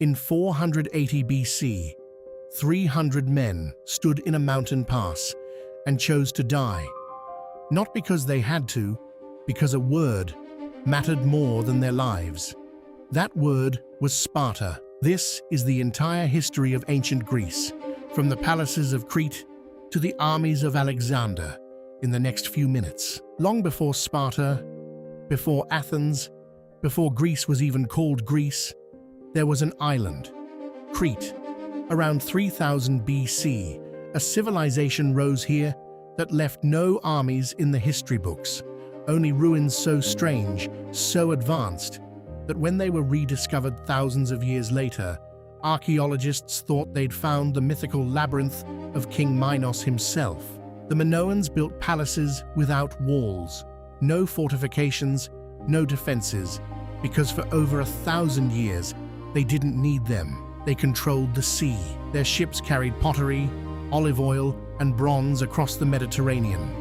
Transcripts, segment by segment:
In 480 BC, 300 men stood in a mountain pass and chose to die, not because they had to, because a word mattered more than their lives. That word was Sparta. This is the entire history of ancient Greece, from the palaces of Crete to the armies of Alexander in the next few minutes. Long before Sparta, before Athens, before Greece was even called Greece, there was an island, Crete. Around 3000 BC, a civilization rose here that left no armies in the history books, only ruins so strange, so advanced, that when they were rediscovered thousands of years later, archaeologists thought they'd found the mythical labyrinth of King Minos himself. The Minoans built palaces without walls, no fortifications, no defenses, because for over 1,000 years, they didn't need them. They controlled the sea. Their ships carried pottery, olive oil, and bronze across the Mediterranean,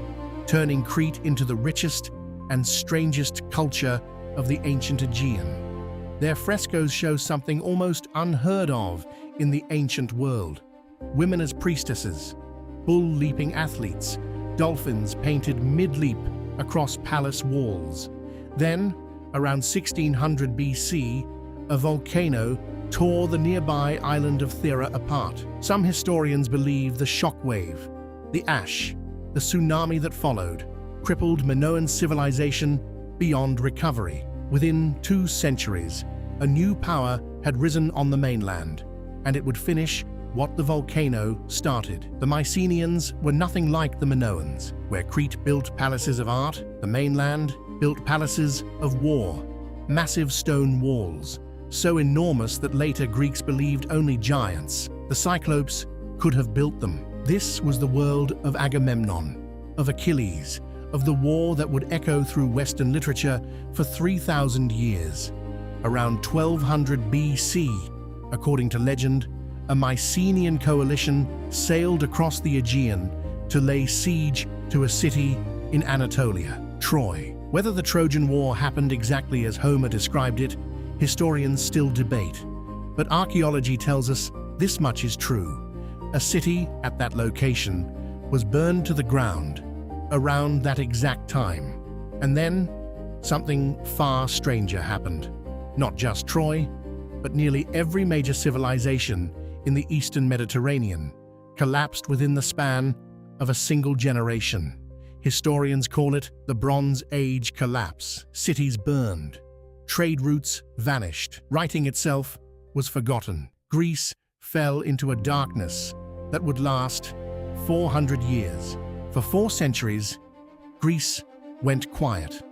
turning Crete into the richest and strangest culture of the ancient Aegean. Their frescoes show something almost unheard of in the ancient world. Women as priestesses, bull-leaping athletes, dolphins painted mid-leap across palace walls. Then, around 1600 BC, a volcano tore the nearby island of Thera apart. Some historians believe the shockwave, the ash, the tsunami that followed, crippled Minoan civilization beyond recovery. Within 2 centuries, a new power had risen on the mainland, and it would finish what the volcano started. The Mycenaeans were nothing like the Minoans. Where Crete built palaces of art, the mainland built palaces of war, massive stone walls, so enormous that later Greeks believed only giants, the Cyclopes, could have built them. This was the world of Agamemnon, of Achilles, of the war that would echo through Western literature for 3,000 years. Around 1200 BC, according to legend, a Mycenaean coalition sailed across the Aegean to lay siege to a city in Anatolia, Troy. Whether the Trojan War happened exactly as Homer described it, historians still debate, but archaeology tells us this much is true. A city at that location was burned to the ground around that exact time. And then, something far stranger happened. Not just Troy, but nearly every major civilization in the Eastern Mediterranean collapsed within the span of a single generation. Historians call it the Bronze Age collapse. Cities burned. Trade routes vanished. Writing itself was forgotten. Greece fell into a darkness that would last 400 years. For 4 centuries, Greece went quiet.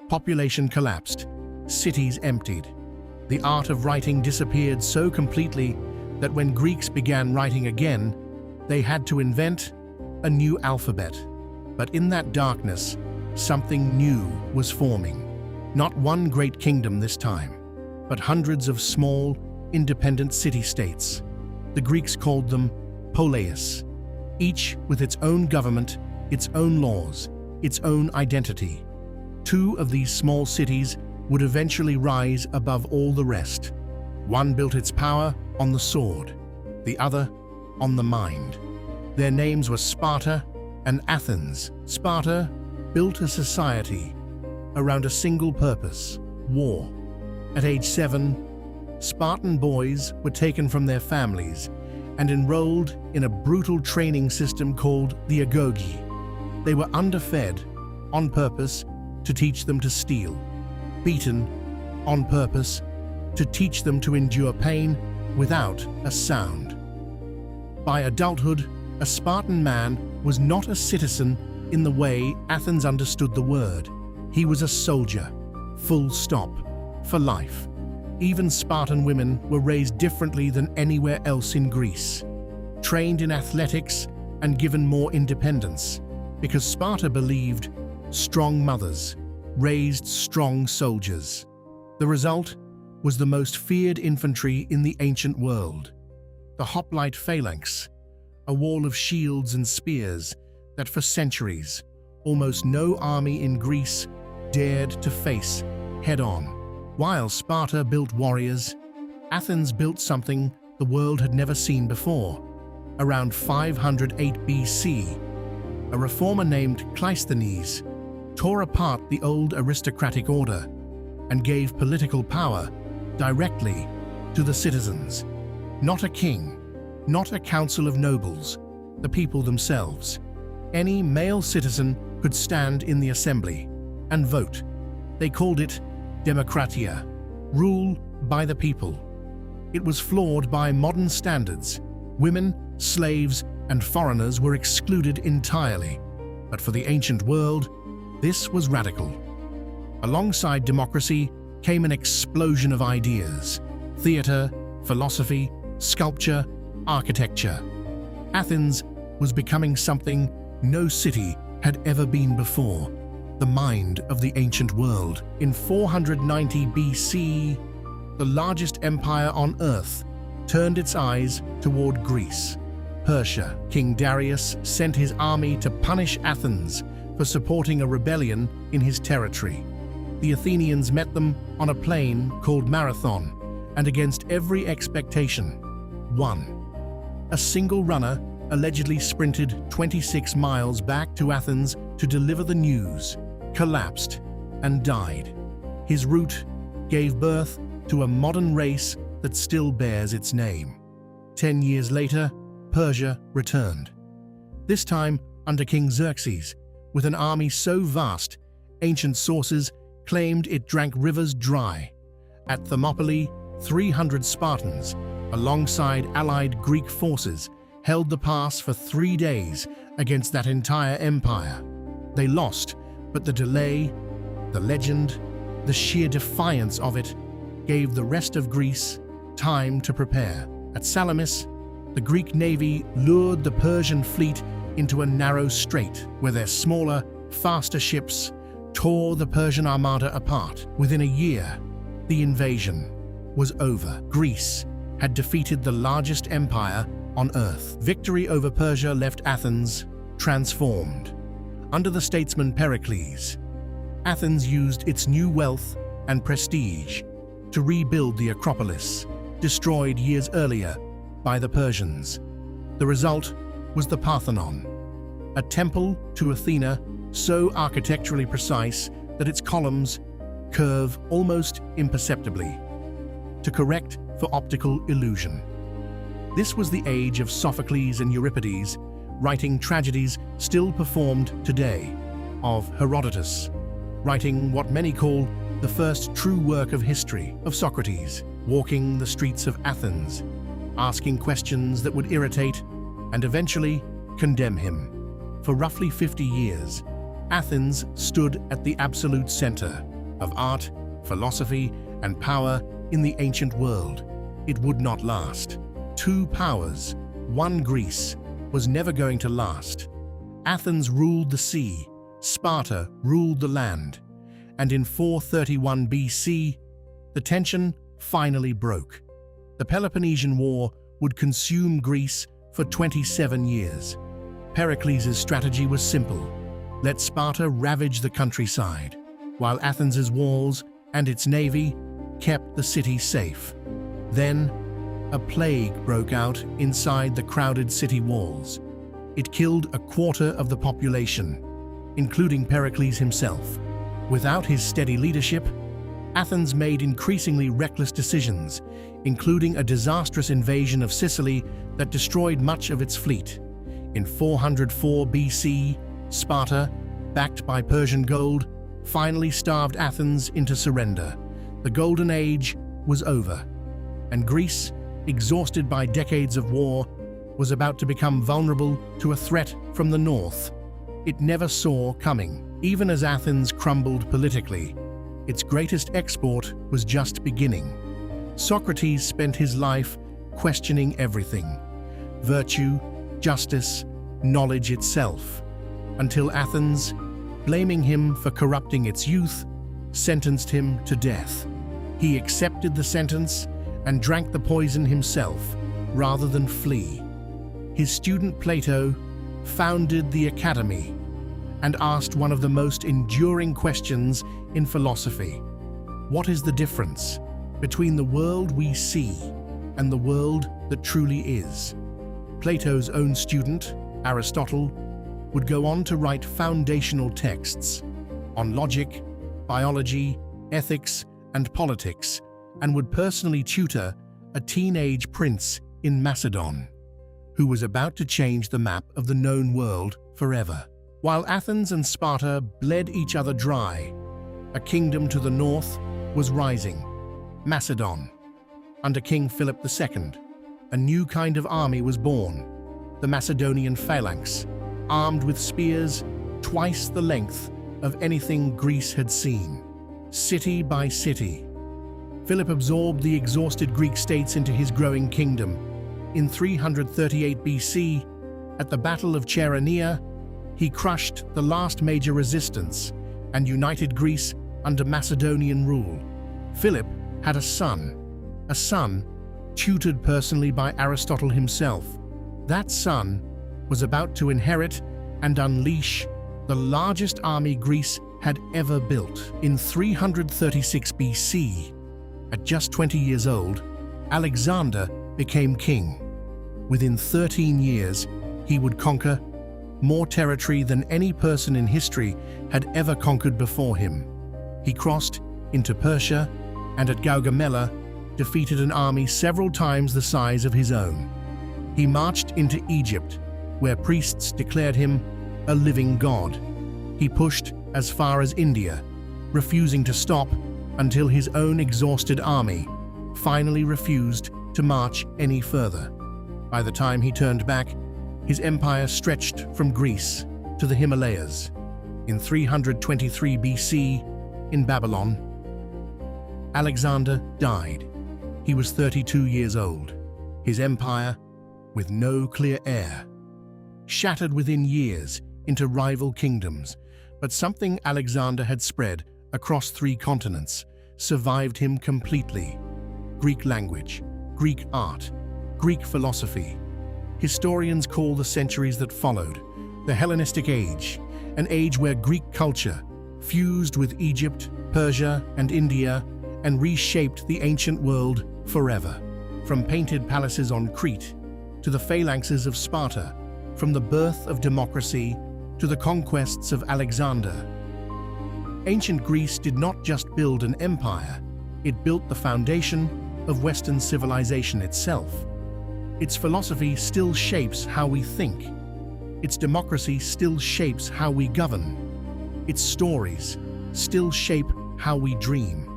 Population collapsed. Cities emptied. The art of writing disappeared so completely that when Greeks began writing again, they had to invent a new alphabet. But in that darkness, something new was forming. Not one great kingdom this time, but hundreds of small, independent city-states. The Greeks called them poleis, each with its own government, its own laws, its own identity. 2 of these small cities would eventually rise above all the rest. One built its power on the sword, the other on the mind. Their names were Sparta and Athens. Sparta built a society around a single purpose: war. At age 7, Spartan boys were taken from their families and enrolled in a brutal training system called the agoge. They were underfed on purpose to teach them to steal, beaten on purpose to teach them to endure pain without a sound. By adulthood, a Spartan man was not a citizen in the way Athens understood the word. He was a soldier, full stop, for life. Even Spartan women were raised differently than anywhere else in Greece, trained in athletics and given more independence, because Sparta believed strong mothers raised strong soldiers. The result was the most feared infantry in the ancient world, the hoplite phalanx, a wall of shields and spears that for centuries almost no army in Greece dared to face head-on. While Sparta built warriors, Athens built something the world had never seen before. Around 508 BC, a reformer named Cleisthenes tore apart the old aristocratic order and gave political power directly to the citizens. Not a king, not a council of nobles, the people themselves. Any male citizen could stand in the assembly and vote. They called it democratia, rule by the people. It was flawed by modern standards. Women, slaves, and foreigners were excluded entirely. But for the ancient world, this was radical. Alongside democracy came an explosion of ideas: theater, philosophy, sculpture, architecture. Athens was becoming something no city had ever been before, the mind of the ancient world. In 490 BC, the largest empire on earth turned its eyes toward Greece. Persia, King Darius sent his army to punish Athens for supporting a rebellion in his territory. The Athenians met them on a plain called Marathon, and against every expectation, won. A single runner allegedly sprinted 26 miles back to Athens to deliver the news, collapsed, and died. His route gave birth to a modern race that still bears its name. 10 years later, Persia returned. This time under King Xerxes, with an army so vast, ancient sources claimed it drank rivers dry. At Thermopylae, 300 Spartans, alongside allied Greek forces, held the pass for 3 days against that entire empire. They lost, but the delay, the legend, the sheer defiance of it gave the rest of Greece time to prepare. At Salamis, the Greek navy lured the Persian fleet into a narrow strait where their smaller, faster ships tore the Persian armada apart. Within a year, the invasion was over. Greece had defeated the largest empire on earth. Victory over Persia left Athens transformed. Under the statesman Pericles, Athens used its new wealth and prestige to rebuild the Acropolis, destroyed years earlier by the Persians. The result was the Parthenon, a temple to Athena so architecturally precise that its columns curve almost imperceptibly, to correct for optical illusion. This was the age of Sophocles and Euripides, writing tragedies still performed today, of Herodotus, writing what many call the first true work of history, of Socrates, walking the streets of Athens, asking questions that would irritate and eventually condemn him. For roughly 50 years, Athens stood at the absolute center of art, philosophy, and power in the ancient world. It would not last. Two powers, one Greece, was never going to last. Athens ruled the sea, Sparta ruled the land, and in 431 BC, the tension finally broke. The Peloponnesian War would consume Greece for 27 years. Pericles' strategy was simple: let Sparta ravage the countryside, while Athens' walls and its navy kept the city safe. Then, a plague broke out inside the crowded city walls. It killed a quarter of the population, including Pericles himself. Without his steady leadership, Athens made increasingly reckless decisions, including a disastrous invasion of Sicily that destroyed much of its fleet. In 404 BC, Sparta, backed by Persian gold, finally starved Athens into surrender. The Golden Age was over, and Greece, exhausted by decades of war, was about to become vulnerable to a threat from the north it never saw coming. Even as Athens crumbled politically, its greatest export was just beginning. Socrates spent his life questioning everything: virtue, justice, knowledge itself, until Athens, blaming him for corrupting its youth, sentenced him to death. He accepted the sentence and drank the poison himself, rather than flee. His student Plato founded the Academy and asked one of the most enduring questions in philosophy: what is the difference between the world we see and the world that truly is. Plato's own student, Aristotle, would go on to write foundational texts on logic, biology, ethics, and politics, and would personally tutor a teenage prince in Macedon, who was about to change the map of the known world forever. While Athens and Sparta bled each other dry, a kingdom to the north was rising, Macedon. Under King Philip II, a new kind of army was born, the Macedonian phalanx, armed with spears twice the length of anything Greece had seen. City by city, Philip absorbed the exhausted Greek states into his growing kingdom. In 338 BC, at the Battle of Chaeronea, he crushed the last major resistance and united Greece under Macedonian rule. Philip had a son tutored personally by Aristotle himself. That son was about to inherit and unleash the largest army Greece had ever built. In 336 BC, at just 20 years old, Alexander became king. Within 13 years, he would conquer more territory than any person in history had ever conquered before him. He crossed into Persia and at Gaugamela defeated an army several times the size of his own. He marched into Egypt, where priests declared him a living god. He pushed as far as India, refusing to stop until his own exhausted army finally refused to march any further. By the time he turned back, his empire stretched from Greece to the Himalayas. In 323 BC, in Babylon, Alexander died. He was 32 years old. His empire, with no clear heir, shattered within years into rival kingdoms. But something Alexander had spread across 3 continents survived him completely. Greek language, Greek art, Greek philosophy. Historians call the centuries that followed the Hellenistic Age, an age where Greek culture fused with Egypt, Persia, and India and reshaped the ancient world forever. From painted palaces on Crete to the phalanxes of Sparta, from the birth of democracy to the conquests of Alexander. Ancient Greece did not just build an empire, it built the foundation of Western civilization itself. Its philosophy still shapes how we think. Its democracy still shapes how we govern. Its stories still shape how we dream.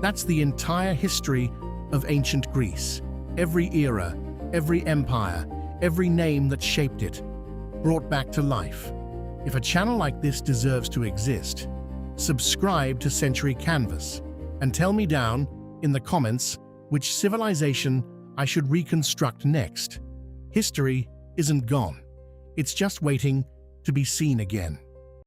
That's the entire history of ancient Greece. Every era, every empire, every name that shaped it, brought back to life. If a channel like this deserves to exist, subscribe to Century Canvas and tell me down in the comments which civilization I should reconstruct next. History isn't gone. It's just waiting to be seen again.